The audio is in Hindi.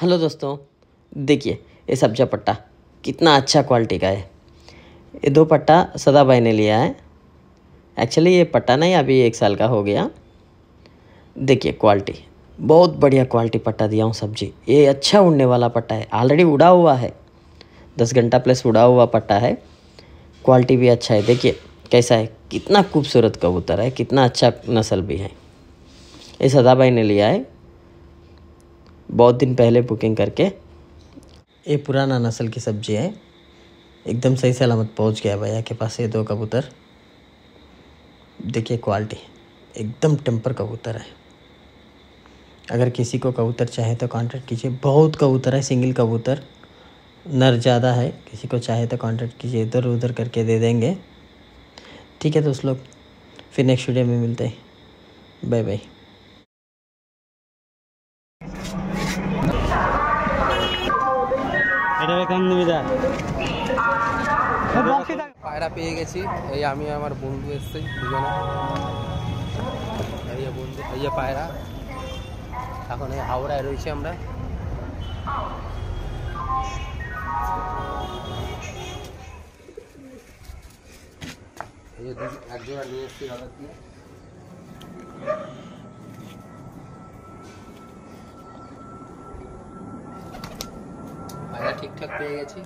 हेलो दोस्तों, देखिए ये सब्जा पट्टा कितना अच्छा क्वालिटी का है। ये 2 पट्टा सदाबाई ने लिया है। एक्चुअली ये पट्टा नहीं, अभी 1 साल का हो गया। देखिए क्वालिटी, बहुत बढ़िया क्वालिटी पट्टा दिया हूँ सब्जी। ये अच्छा उड़ने वाला पट्टा है, ऑलरेडी उड़ा हुआ है, 10 घंटा प्लस उड़ा हुआ पट्टा है। क्वालिटी भी अच्छा है। देखिए कैसा है, कितना खूबसूरत कबूतर है, कितना अच्छा नस्ल भी है। ये सदाबाई ने लिया है बहुत दिन पहले बुकिंग करके। ये पुराना नस्ल की सब्जी है, एकदम सही सलामत पहुंच गया भैया के पास ये 2 कबूतर। देखिए क्वालिटी, एकदम टेम्पर कबूतर है। अगर किसी को कबूतर चाहे तो कांटेक्ट कीजिए। बहुत कबूतर है, सिंगल कबूतर, नर ज़्यादा है। किसी को चाहे तो कांटेक्ट कीजिए, इधर उधर करके दे देंगे। ठीक है दोस्त लोग, फिर नेक्स्ट वीडियो में मिलते हैं। Bye bye. পায়রা পেয়ে গেছি। এই আমি আমার বন্ধু এসেছি দুজনে, এই বন্ধু, এই পায়রা। এখন এই হাওড়ায় রয়েছি আমরা। এই এক জোড়া নিয়ে এসেছি দাদা দিয়ে। পায়রা ঠিকঠাক পেয়ে গেছি।